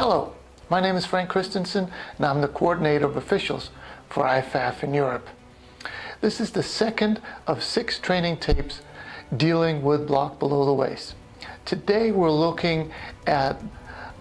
Hello, my name is Frank Christensen and I'm the coordinator of officials for IFAF in Europe. This is the second of 6 training tapes dealing with block below the waist. Today we're looking at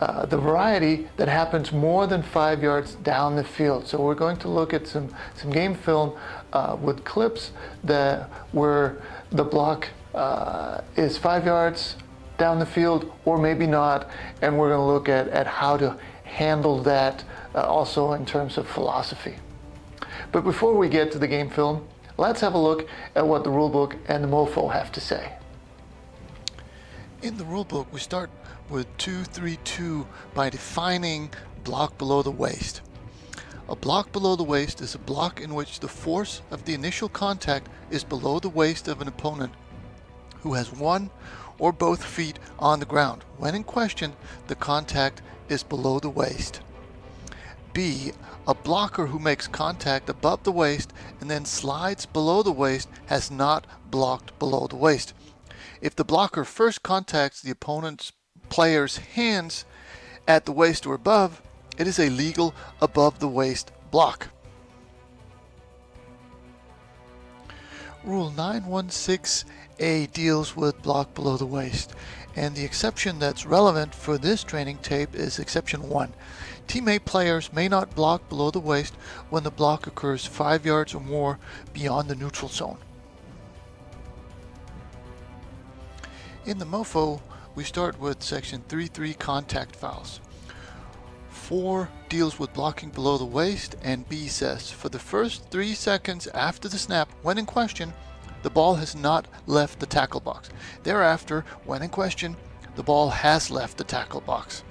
the variety that happens more than 5 yards down the field. So we're going to look at some game film with clips where the block is 5 yards down the field or maybe not, and we're going to look at how to handle that also in terms of philosophy. But before we get to the game film, let's have a look at what the rulebook and the MOFO have to say. In the rulebook, we start with 232 by defining block below the waist. A block below the waist is a block in which the force of the initial contact is below the waist of an opponent who has one or both feet on the ground. When in question, the contact is below the waist. B, a blocker who makes contact above the waist and then slides below the waist has not blocked below the waist. If the blocker first contacts the opponent's player's hands at the waist or above, it is a legal above the waist block. Rule 916A deals with block below the waist, and the exception that's relevant for this training tape is exception 1. Teammate players may not block below the waist when the block occurs 5 yards or more beyond the neutral zone. In the MOFO, we start with section 3.3 contact fouls. 4 deals with blocking below the waist, and B says, for the first 3 seconds after the snap, when in question, the ball has not left the tackle box. Thereafter, when in question, the ball has left the tackle box.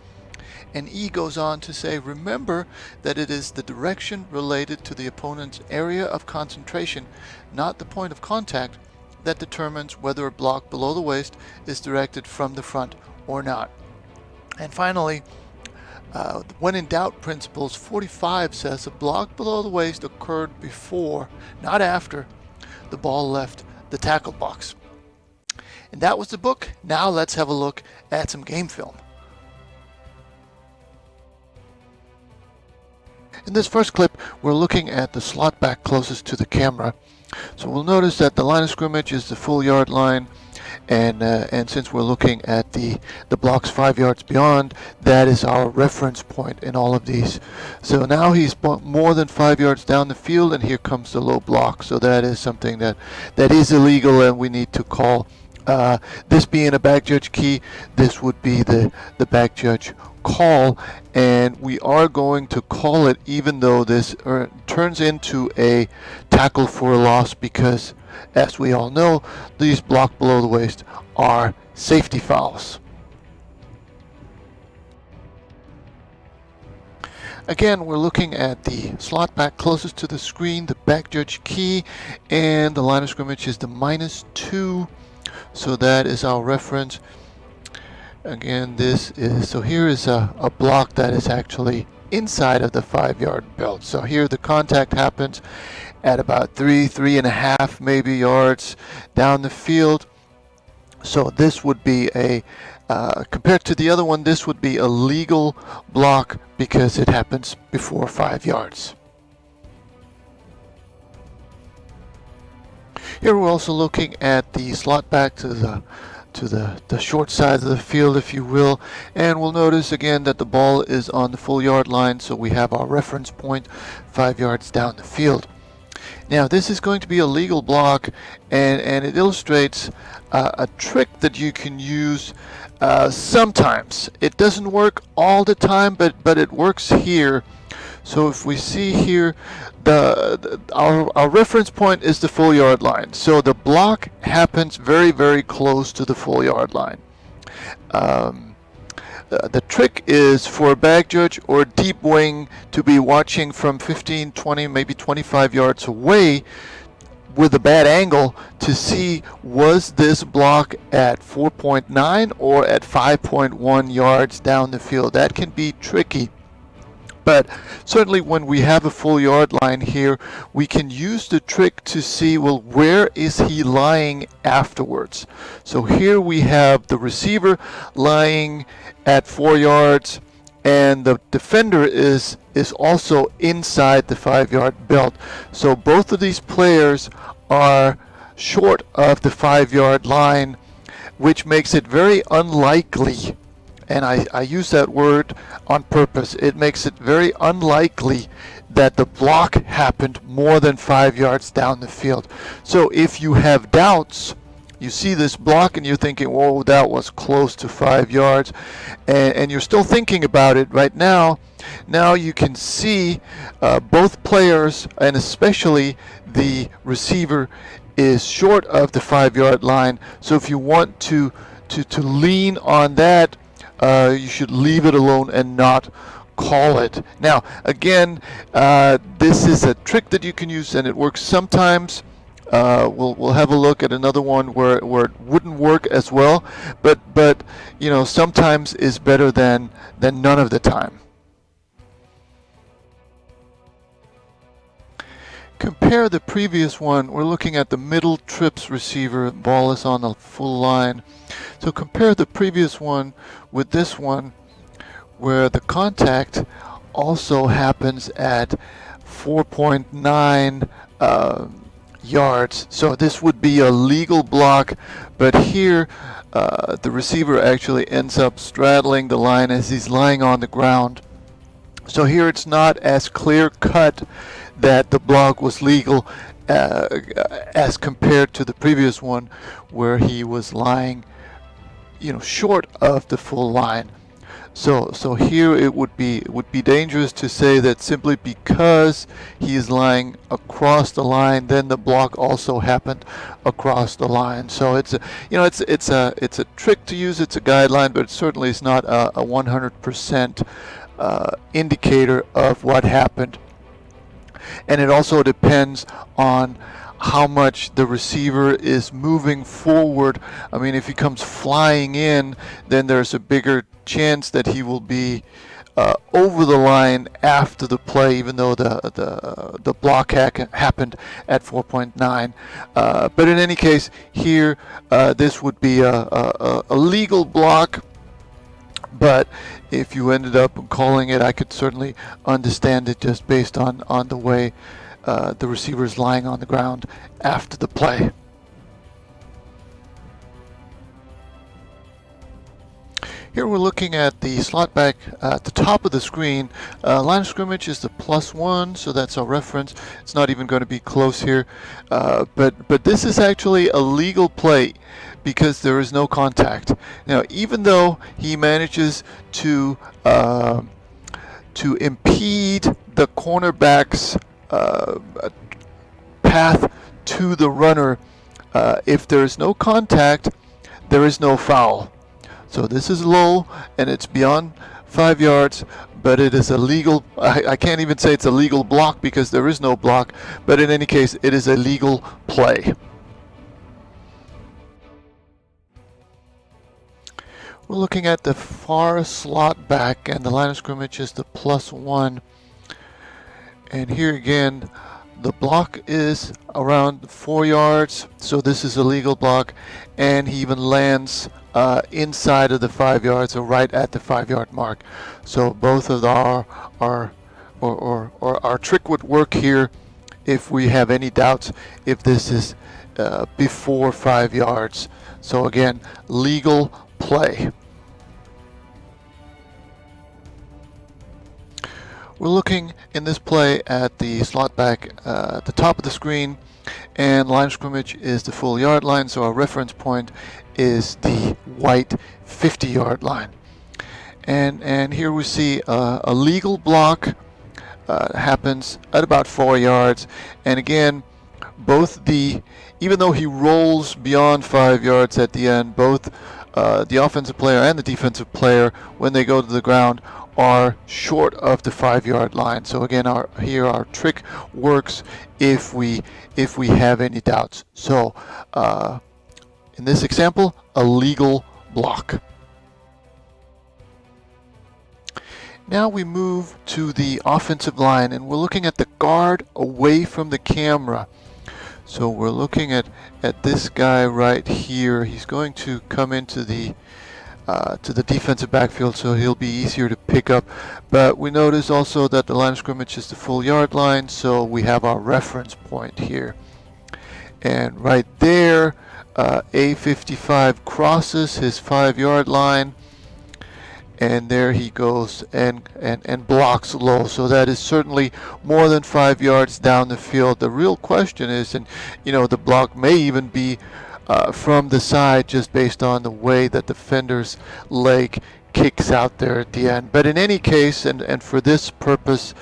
And E goes on to say, remember that it is the direction related to the opponent's area of concentration, not the point of contact, that determines whether a block below the waist is directed from the front or not. And finally, when in doubt principles 45 says a block below the waist occurred before, not after, the ball left the tackle box. And that was the book. Now let's have a look at some game film. In this first clip, we're looking at the slot back closest to the camera. So we'll notice that the line of scrimmage is the full yard line, and since we're looking at the blocks 5 yards beyond, that is our reference point in all of these. So now he's more than 5 yards down the field, and here comes the low block. So that is something that is illegal, and we need to call. This being a back judge key, this would be the back judge call, and we are going to call it even though this turns into a tackle for a loss, because as we all know, these block below the waist are safety fouls. Again, we're looking at the slot back closest to the screen, the back judge key, and the line of scrimmage is the -2, so that is our reference. Again, so here is a block that is actually inside of the 5 yard belt. So here the contact happens at about 3.5 maybe yards down the field. So this would be compared to the other one, this would be a legal block because it happens before 5 yards. Here we're also looking at the slot back to the short side of the field, if you will, and we'll notice again that the ball is on the full yard line, so we have our reference point 5 yards down the field. Now this is going to be a legal block, and it illustrates a trick that you can use sometimes. It doesn't work all the time, but it works here. So if we see here, our reference point is the full yard line. So the block happens very, very close to the full yard line. The trick is for a back judge or a deep wing to be watching from 15, 20, maybe 25 yards away with a bad angle to see, was this block at 4.9 or at 5.1 yards down the field. That can be tricky. But certainly when we have a full yard line here, we can use the trick to see, well, where is he lying afterwards? So here we have the receiver lying at 4 yards, and the defender is also inside the 5-yard belt. So both of these players are short of the 5-yard line, which makes it very unlikely, and I use that word on purpose, it makes it very unlikely that the block happened more than 5 yards down the field. So if you have doubts, you see this block and you're thinking, whoa, that was close to 5 yards, and you're still thinking about it right now. Now you can see both players, and especially the receiver, is short of the 5-yard line. So if you want to lean on that, you should leave it alone and not call it. Now, again, this is a trick that you can use, and it works sometimes. We'll have a look at another one where it wouldn't work as well, but you know, sometimes is better than none of the time. Compare the previous one. We're looking at the middle trips receiver. Ball is on the full line. So compare the previous one with this one, where the contact also happens at 4.9 yards. So this would be a legal block, but here the receiver actually ends up straddling the line as he's lying on the ground. So here it's not as clear cut that the block was legal as compared to the previous one where he was lying, you know, short of the full line. So here it would be dangerous to say that simply because he is lying across the line, then the block also happened across the line. So it's a trick to use. It's a guideline, but it certainly is not a 100% indicator of what happened. And it also depends on how much the receiver is moving forward. I mean, if he comes flying in, then there's a bigger chance that he will be over the line after the play, even though the block happened at 4.9. But in any case, here this would be a legal block. But if you ended up calling it, I could certainly understand it just based on the way the receiver is lying on the ground after the play. Here we're looking at the slot back at the top of the screen. Line of scrimmage is the +1, so that's our reference. It's not even going to be close here. But this is actually a legal play because there is no contact. Now, even though he manages to impede the cornerback's path to the runner, if there is no contact, there is no foul. So this is low and it's beyond 5 yards, but it is a legal, I can't even say it's a legal block because there is no block, but in any case, it is a legal play. We're looking at the far slot back, and the line of scrimmage is the +1. And here again, the block is around 4 yards, so this is a legal block, and he even lands inside of the 5 yards, or right at the 5-yard mark. So both of our trick would work here if we have any doubts if this is before 5 yards. So again, legal play. We're looking in this play at the slot back at the top of the screen, and line of scrimmage is the full yard line, so our reference point is the white 50-yard line. And here we see a legal block happens at about 4 yards, and again, even though he rolls beyond 5 yards at the end, both the offensive player and the defensive player, when they go to the ground, are short of the 5-yard line. So again, our trick works if we have any doubts. So in this example, a legal block. Now we move to the offensive line, and we're looking at the guard away from the camera. So we're looking at this guy right here. He's going to come into the to the defensive backfield, so he'll be easier to pick up. But we notice also that the line of scrimmage is the full yard line, so we have our reference point here. And right there, A55 crosses his 5-yard line, and there he goes and blocks low. So that is certainly more than 5 yards down the field. The real question is, and the block may even be from the side, just based on the way that the defender's leg kicks out there at the end. But in any case, and for this purpose,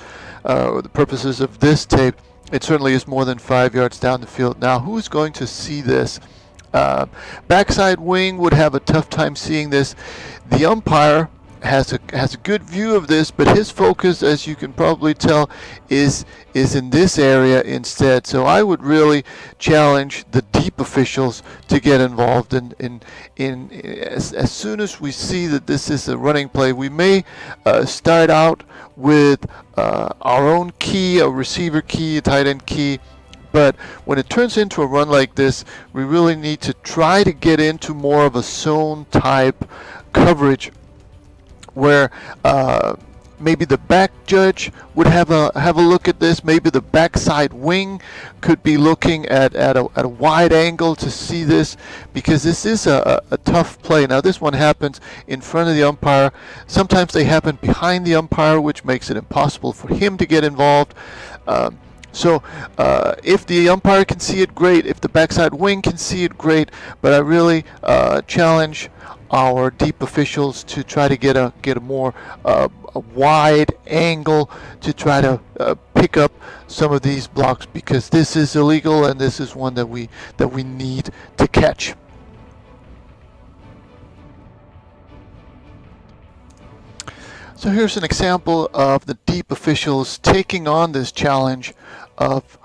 the purposes of this tape, it certainly is more than 5 yards down the field. Now, who's going to see this? Backside wing would have a tough time seeing this. The umpire has a good view of this, but his focus, as you can probably tell, is in this area instead. So I would really challenge the deep officials to get involved in as soon as we see that this is a running play. We may start out with our own key, a receiver key, a tight end key. But when it turns into a run like this, we really need to try to get into more of a zone type coverage, where maybe the back judge would have a look at this. Maybe the backside wing could be looking at a wide angle to see this, because this is a tough play. Now, this one happens in front of the umpire. Sometimes they happen behind the umpire, which makes it impossible for him to get involved. So if the umpire can see it, great. If the backside wing can see it, great. But I really challenge our deep officials to try to get a more a wide angle to try to pick up some of these blocks, because this is illegal, and this is one that we need to catch. So here's an example of the deep officials taking on this challenge of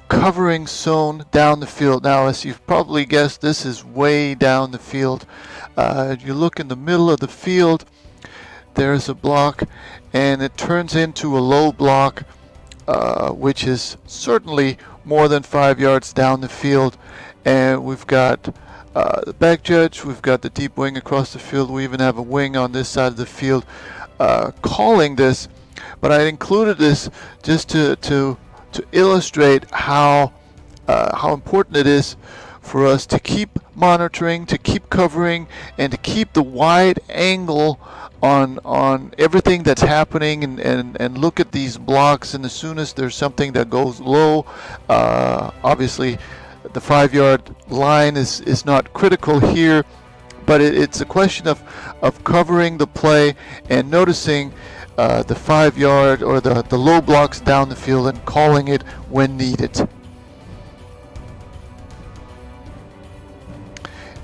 covering zone down the field. Now, as you've probably guessed, this is way down the field. You look in the middle of the field, there's a block, and it turns into a low block, which is certainly more than 5 yards down the field. And we've got the back judge, we've got the deep wing across the field, we even have a wing on this side of the field calling this. But I included this just to illustrate how important it is for us to keep monitoring, to keep covering, and to keep the wide angle on everything that's happening, and look at these blocks. And as soon as there's something that goes low, obviously the 5-yard line is not critical here, but it's a question of covering the play and noticing the 5-yard or the low blocks down the field and calling it when needed.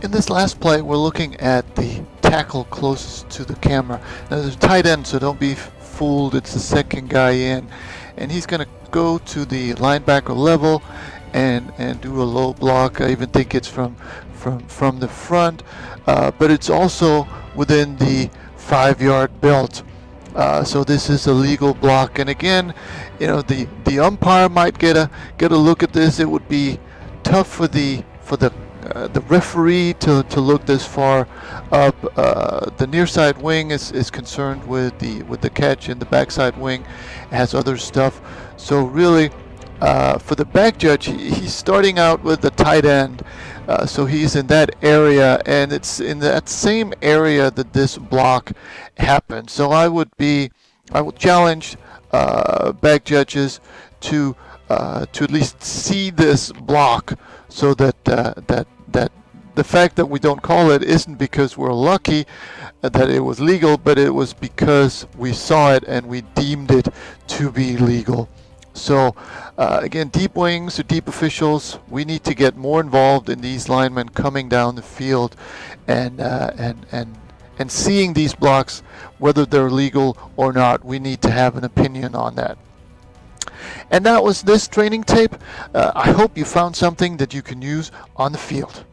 In this last play, we're looking at the tackle closest to the camera. Now, there's a tight end, so don't be fooled. It's the second guy in, and he's going to go to the linebacker level and do a low block. I even think it's from the front, but it's also within the 5-yard belt. So this is a legal block. And again, the umpire might get a look at this. It would be tough for the referee to look this far up. The near side wing is concerned with the catch, and the backside wing has other stuff. So really, for the back judge, he's starting out with the tight end. So he's in that area, and it's in that same area that this block happened. So I would challenge back judges to at least see this block, so that the fact that we don't call it isn't because we're lucky that it was legal, but it was because we saw it and we deemed it to be legal. So again, deep wings or deep officials, we need to get more involved in these linemen coming down the field and seeing these blocks, whether they're legal or not. We need to have an opinion on that. And that was this training tape. I hope you found something that you can use on the field.